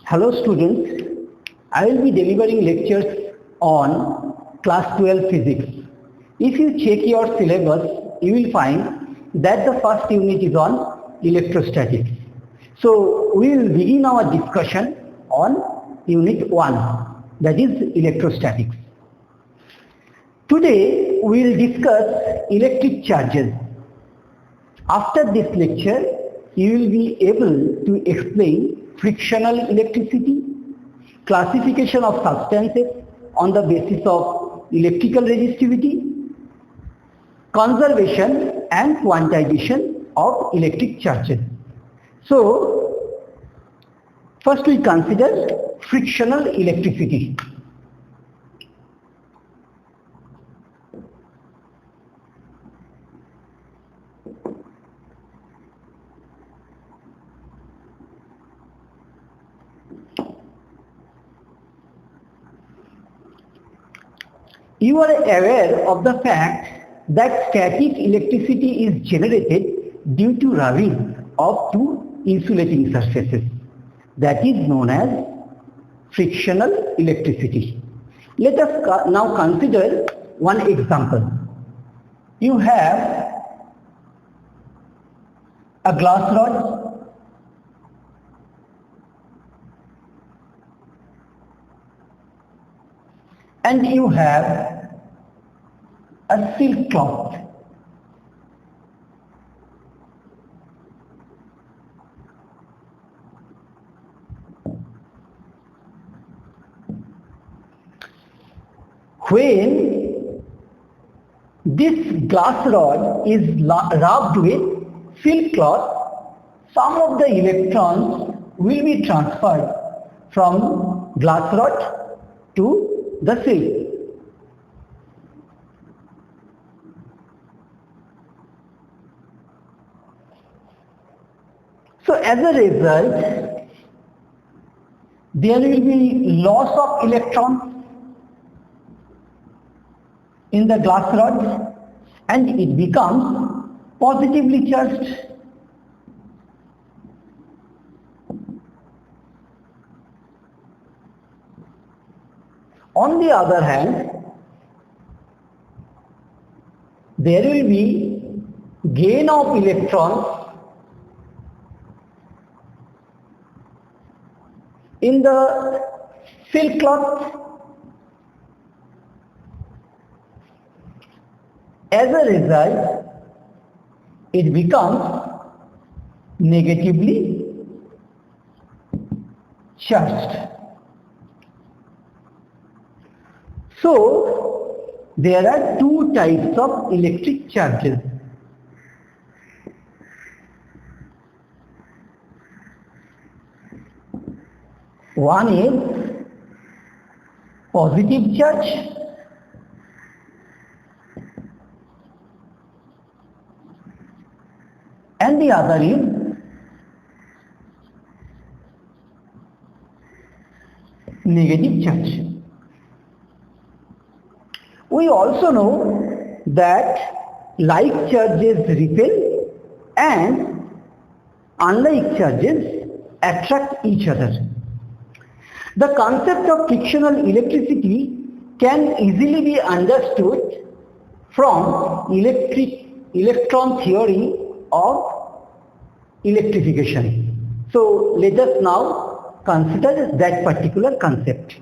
Hello students, I will be delivering lectures on class 12 physics. If you check your syllabus, you will find that the first unit is on electrostatics. So we will begin our discussion on unit 1, that is electrostatics. Today we will discuss electric charges. After this lecture, you will be able to explain frictional electricity, classification of substances on the basis of electrical resistivity, conservation and quantization of electric charges. So, first we consider frictional electricity. You are aware of the fact that static electricity is generated due to rubbing of two insulating surfaces. That is known as frictional electricity. Let us now consider one example. You have a glass rod and you have a silk cloth. When this glass rod is rubbed with silk cloth, some of the electrons will be transferred from glass rod to the silk. So as a result, there will be loss of electrons in the glass rod and it becomes positively charged. On the other hand, there will be gain of electrons in the silk cloth. As a result, it becomes negatively charged. So, there are two types of electric charges. One is positive charge and the other is negative charge. We also know that like charges repel and unlike charges attract each other. The concept of frictional electricity can easily be understood from electron theory of electrification. So let us now consider that particular concept.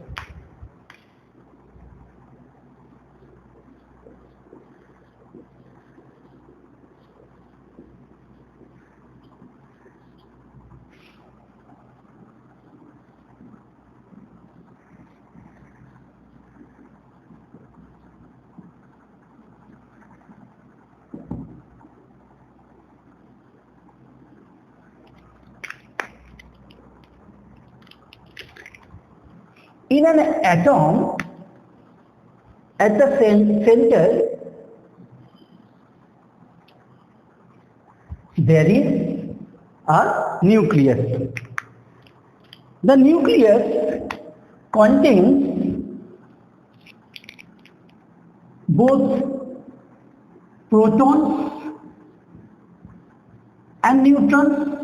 In an atom, at the center, there is a nucleus. The nucleus contains both protons and neutrons.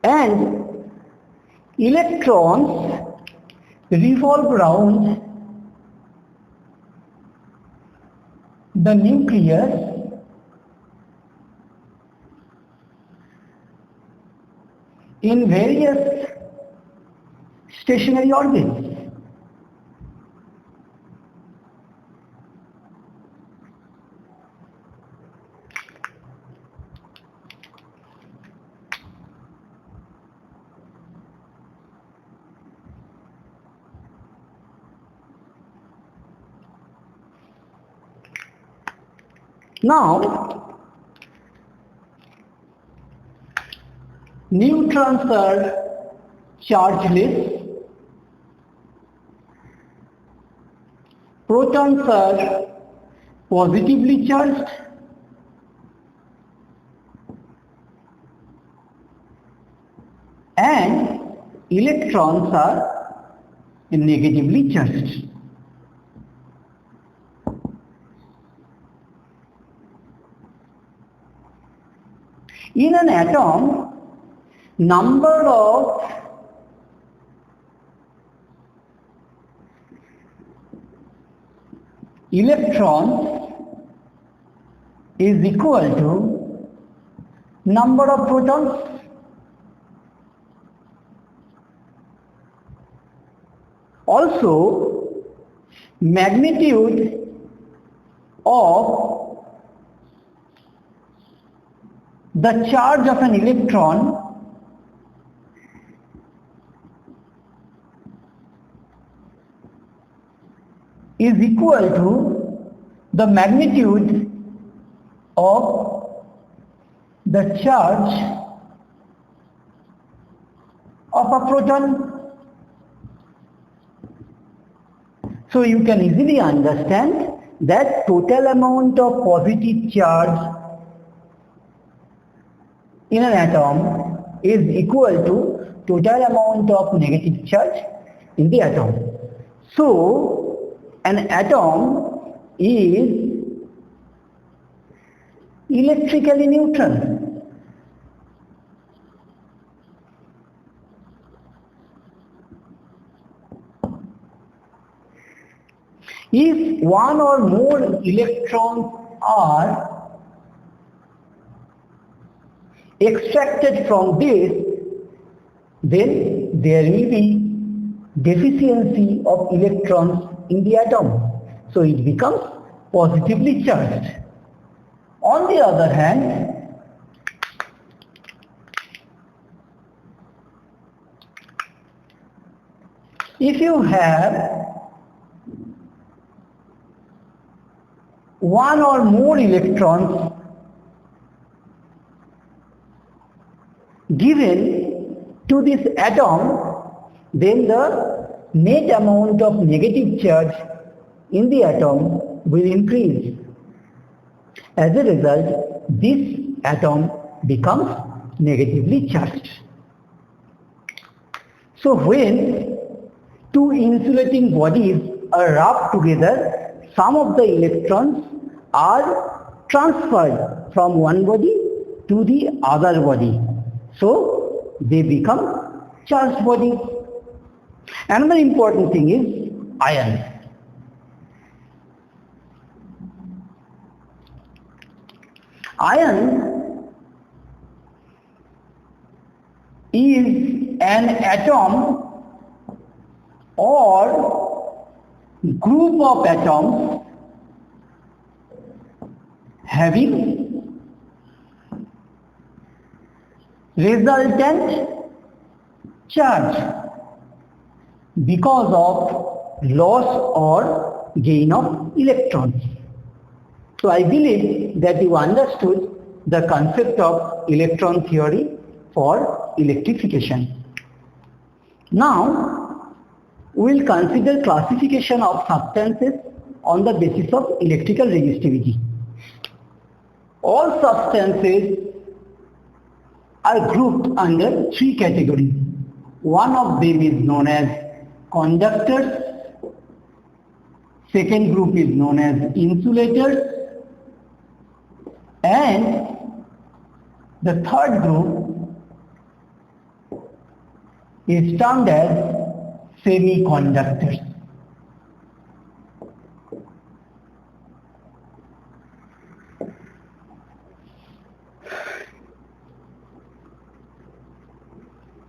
and electrons revolve around the nucleus in various stationary orbits. Now, neutrons are chargeless, protons are positively charged, and electrons are negatively charged. In an atom, number of electrons is equal to number of protons. Also, magnitude of the charge of an electron is equal to the magnitude of the charge of a proton. So you can easily understand that total amount of positive charge in an atom is equal to total amount of negative charge in the atom. So an atom is electrically neutral. If one or more electrons are extracted from this, then there will be deficiency of electrons in the atom. So it becomes positively charged. On the other hand, if you have one or more electrons given to this atom, then the net amount of negative charge in the atom will increase. As a result, this atom becomes negatively charged. So when two insulating bodies are rubbed together, some of the electrons are transferred from one body to the other body. So they become charged bodies. Another important thing is ions. Ion is an atom or group of atoms having resultant charge because of loss or gain of electrons. So I believe that you understood the concept of electron theory for electrification. Now we will consider classification of substances on the basis of electrical resistivity. All substances are grouped under three categories. One of them is known as conductors, second group is known as insulators, and the third group is termed as semiconductors.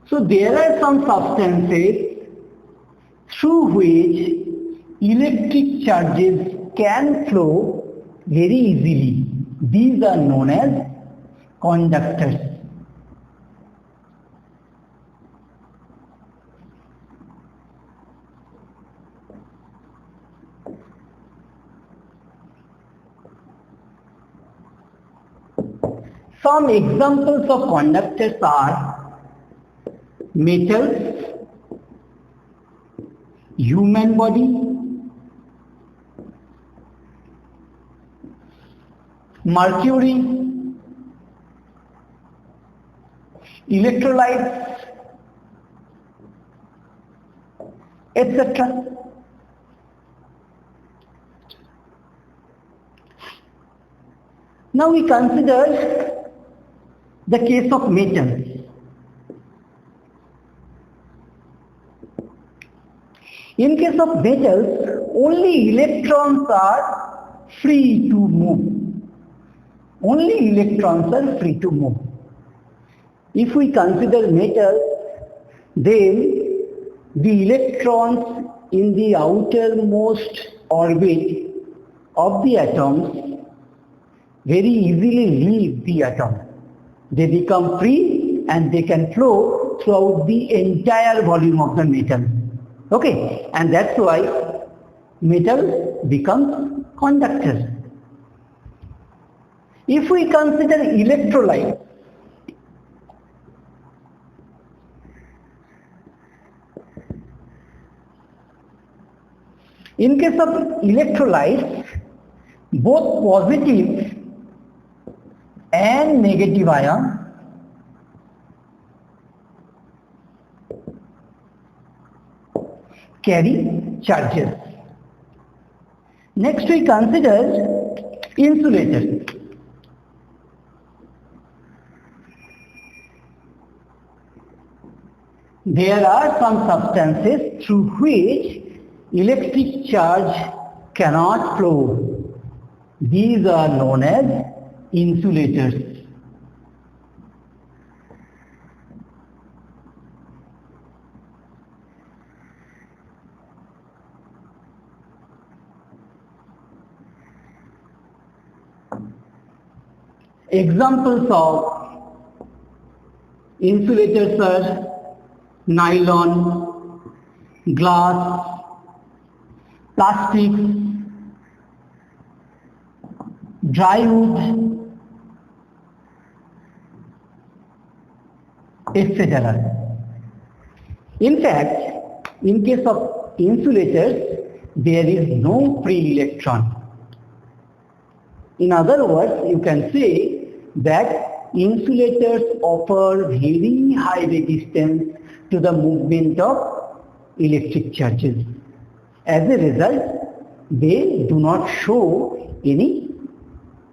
So there are some substances through which electric charges can flow very easily. These are known as conductors. Some examples of conductors are metals, human body, mercury, electrolytes, etc. Now we consider the case of metals. In case of metals, only electrons are free to move. Only electrons are free to move. If we consider metals, then the electrons in the outermost orbit of the atoms very easily leave the atom. They become free and they can flow throughout the entire volume of the metal. Okay, and that's why metal becomes conductor. If we consider electrolyte, in case of electrolytes, both positive and negative ion carry charges. Next we consider insulators. There are some substances through which electric charge cannot flow. These are known as insulators. Examples of insulators are nylon, glass, plastic, dry wood, etc. In fact, in case of insulators, there is no free electron. In other words, you can say that insulators offer very high resistance to the movement of electric charges. As a result, they do not show any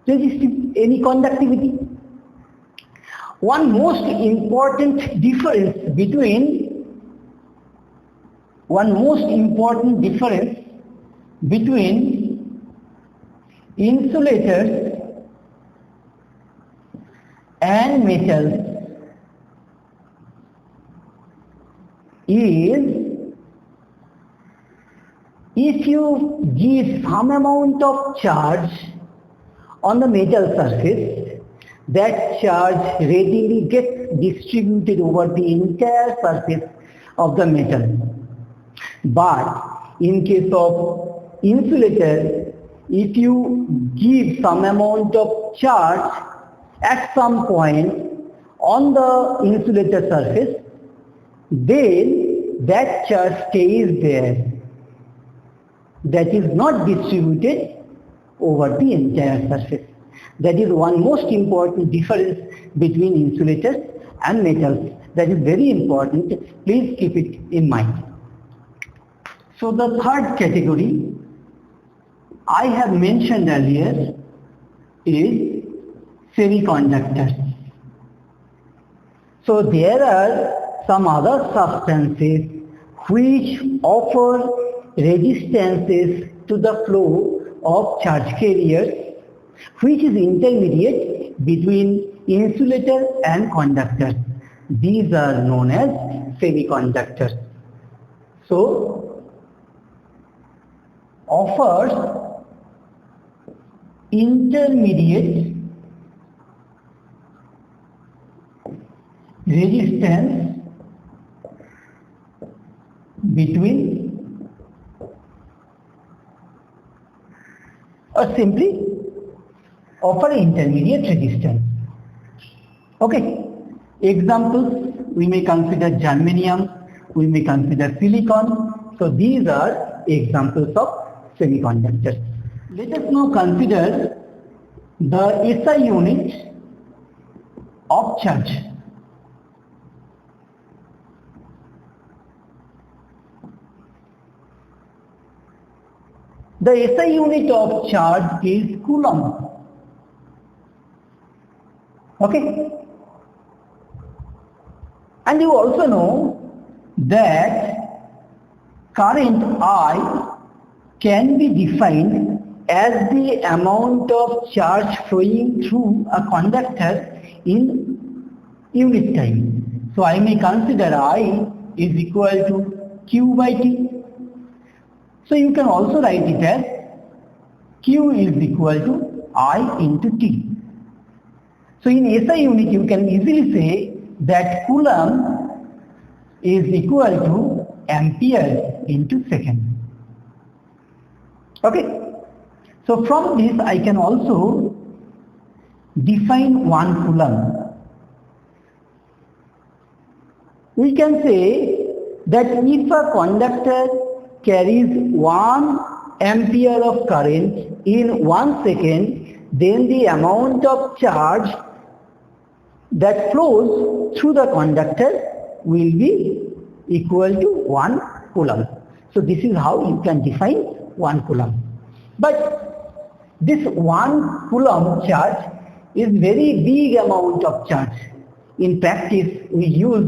conductivity. One most important difference between insulators and metals is, if you give some amount of charge on the metal surface, that charge readily gets distributed over the entire surface of the metal. But in case of insulator, if you give some amount of charge at some point on the insulator surface, then that charge stays there. That is not distributed over the entire surface. That is one most important difference between insulators and metals. That is very important. Please keep it in mind. So the third category I have mentioned earlier is semiconductors. So there are some other substances which offer resistances to the flow of charge carriers, which is intermediate between insulator and conductor. These are known as semiconductors. So, offers intermediate resistance between, or simply offer intermediate resistance. Okay. Examples, we may consider germanium, we may consider silicon. So these are examples of semiconductors. Let us now consider the SI unit of charge. The SI unit of charge is coulomb. Okay? And you also know that current I can be defined as the amount of charge flowing through a conductor in unit time. So I may consider I is equal to Q by T. So you can also write it as Q is equal to I into T. So in SI unit you can easily say that coulomb is equal to ampere into second. Okay. So from this I can also define 1 coulomb. We can say that if a conductor carries 1 ampere of current in 1 second, then the amount of charge that flows through the conductor will be equal to 1 coulomb. So this is how you can define 1 coulomb. But this 1 coulomb charge is very big amount of charge. In practice, we use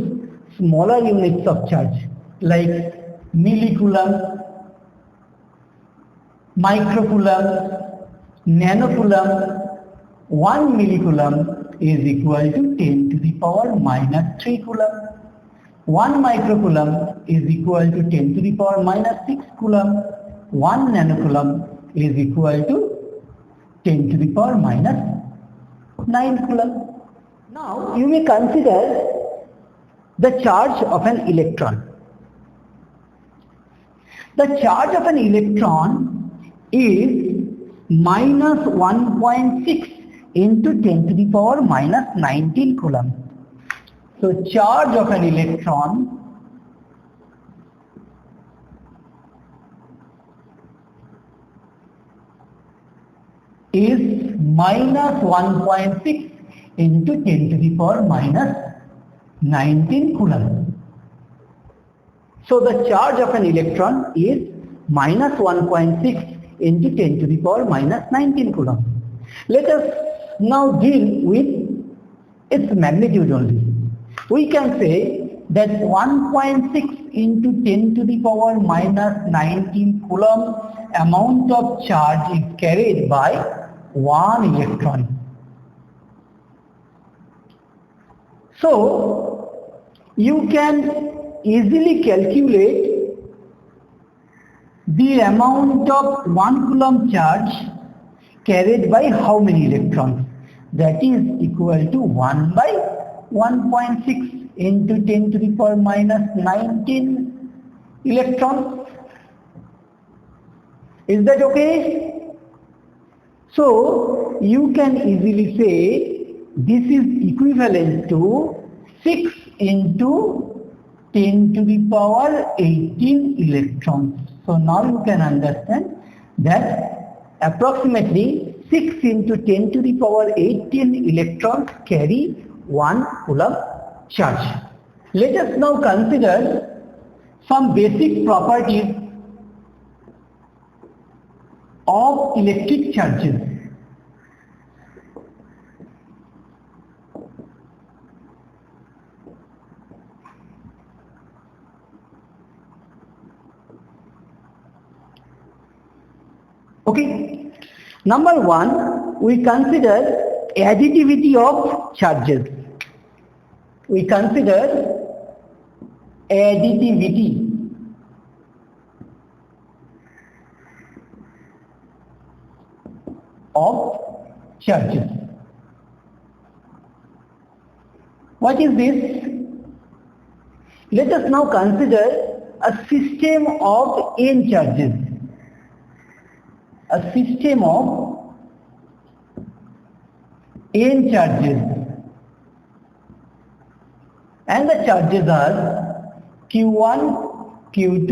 smaller units of charge like millicoulomb, microcoulomb, nanocoulomb. 1 millicoulomb is equal to 10 to the power minus 3 coulomb. 1 microcoulomb is equal to 10 to the power minus 6 coulomb. 1 nanocoulomb is equal to 10 to the power minus 9 coulomb. Now you may consider the charge of an electron. The charge of an electron is minus 1.6 into 10 to the power minus 19 coulomb. So charge of an electron is minus 1.6 into 10 to the power minus 19 coulomb. So the charge of an electron is minus 1.6 into 10 to the power minus 19 coulomb. Let us now deal with its magnitude only. We can say that 1.6 into 10 to the power minus 19 coulomb amount of charge is carried by 1 electron. So you can easily calculate the amount of 1 coulomb charge carried by how many electrons? That is equal to 1 by 1.6 into 10 to the power minus 19 electrons. Is that okay? So you can easily say this is equivalent to 6 into 10 to the power 18 electrons. So now you can understand that approximately 6 into 10 to the power 18 electrons carry 1 coulomb charge. Let us now consider some basic properties of electric charges. Okay. Number one, we consider additivity of charges. We consider additivity of charges. What is this? Let us now consider a system of n charges. A system of n charges. And the charges are Q1, Q2,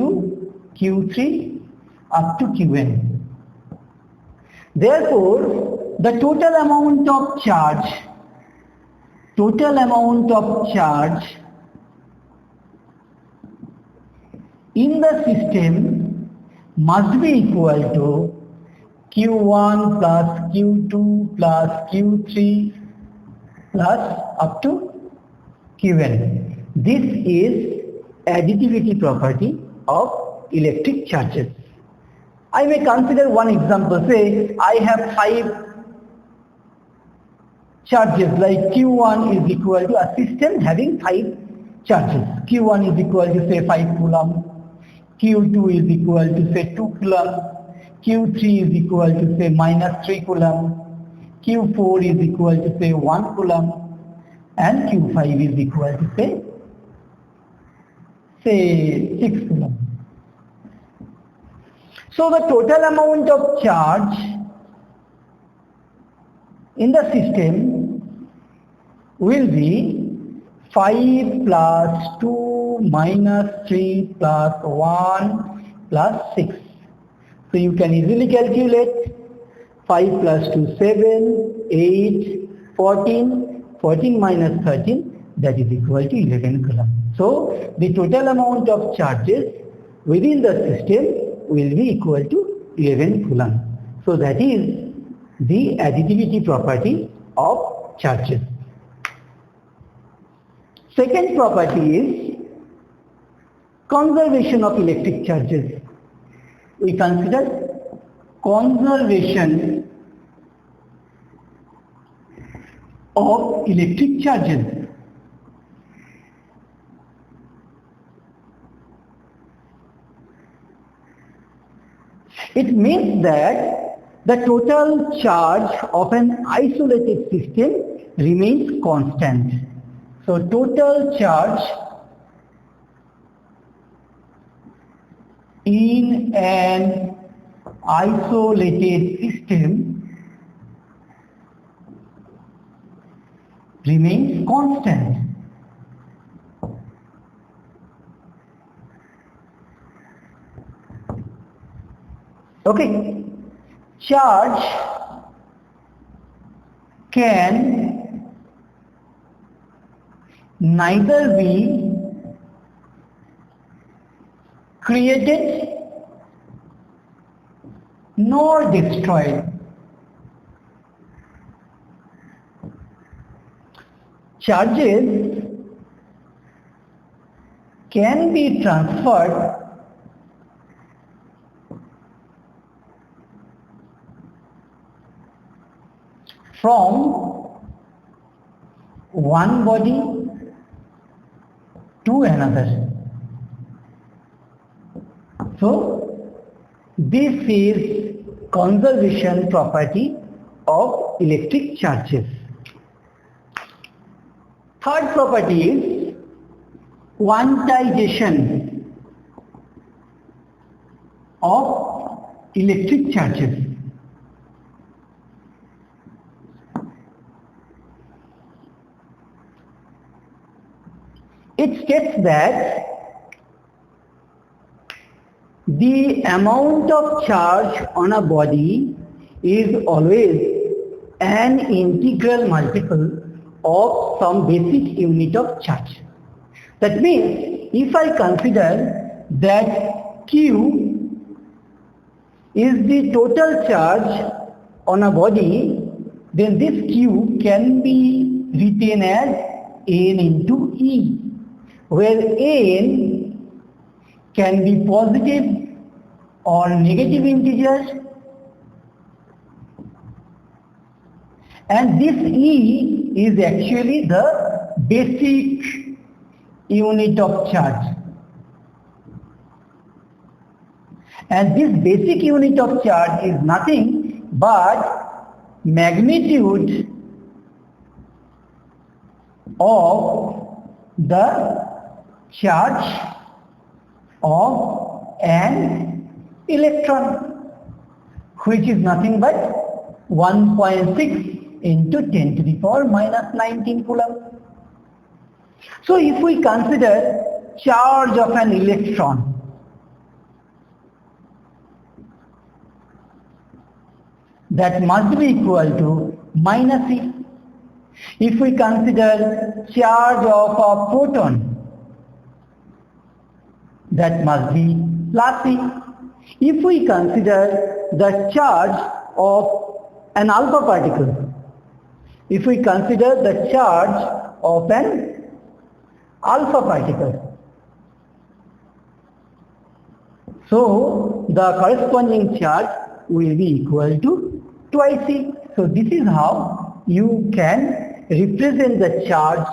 Q3 up to Qn. Therefore, the total amount of charge in the system must be equal to Q1 plus Q2 plus Q3 plus up to Qn. This is additivity property of electric charges. I may consider one example. Say I have 5 charges, like Q1 is equal to a system having 5 charges. Q1 is equal to say 5 coulomb, Q2 is equal to say 2 coulomb, Q3 is equal to say minus 3 coulomb, Q4 is equal to say 1 coulomb, and Q5 is equal to say 6 coulomb. So the total amount of charge in the system will be 5 plus 2 minus 3 plus 1 plus 6. So you can easily calculate 5 plus 2, 7, 8, 14, 14 minus 13, that is equal to 11 coulomb. So the total amount of charges within the system will be equal to 11 coulomb. So that is the additivity property of charges. Second property is conservation of electric charges. We consider conservation of electric charges. It means that the total charge of an isolated system remains constant. So total charge in an isolated system remains constant. Okay, charge can neither be created nor destroyed. Charges can be transferred from one body to another. So this is conservation property of electric charges. Third property is quantization of electric charges. It states that the amount of charge on a body is always an integral multiple of some basic unit of charge. That means if I consider that Q is the total charge on a body, then this Q can be written as N into E, where N can be positive or negative integer, And this E is actually the basic unit of charge. And this basic unit of charge is nothing but magnitude of the charge of an electron, which is nothing but 1.6 into 10 to the power minus 19 coulomb. So if we consider charge of an electron, that must be equal to minus E. If we consider charge of a proton, that must be plus E. If we consider the charge of an alpha particle, if we consider the charge of an alpha particle, so the corresponding charge will be equal to twice E. So this is how you can represent the charge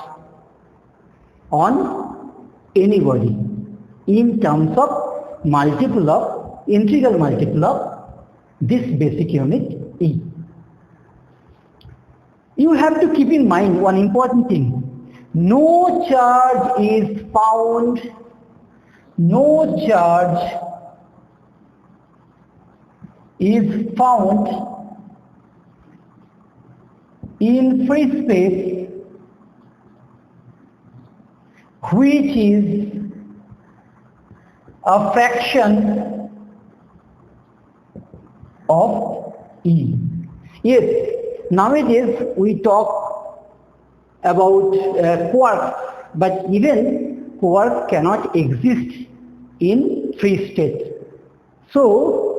on any body in terms of integral multiple of this basic unit E. You have to keep in mind one important thing. No charge is found in free space which is a fraction of E. Yes, nowadays we talk about quarks, but even quarks cannot exist in free state. So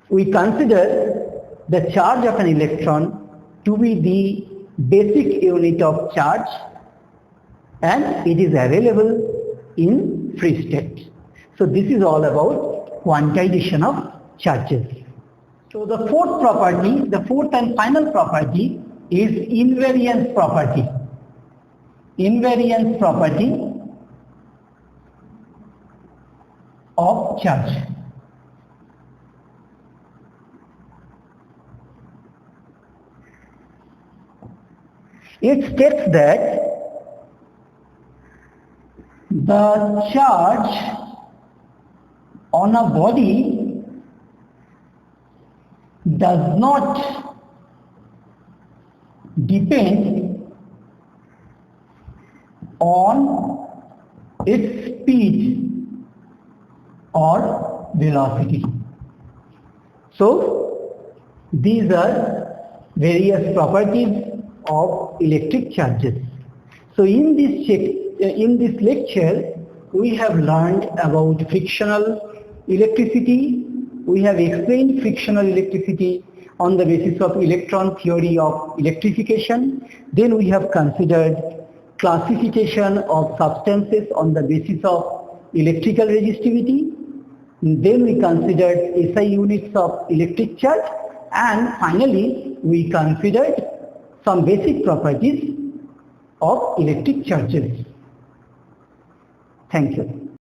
we consider the charge of an electron to be the basic unit of charge, and it is available in free state. So this is all about quantization of charges. So the fourth and final property is invariance property. Invariance property of charge. It states that the charge on a body does not depend on its speed or velocity. So these are various properties of electric charges. So in this lecture we have learned about frictional electricity. We have explained frictional electricity on the basis of electron theory of electrification. Then we have considered classification of substances on the basis of electrical resistivity. Then we considered SI units of electric charge, and finally we considered some basic properties of electric charges. Thank you.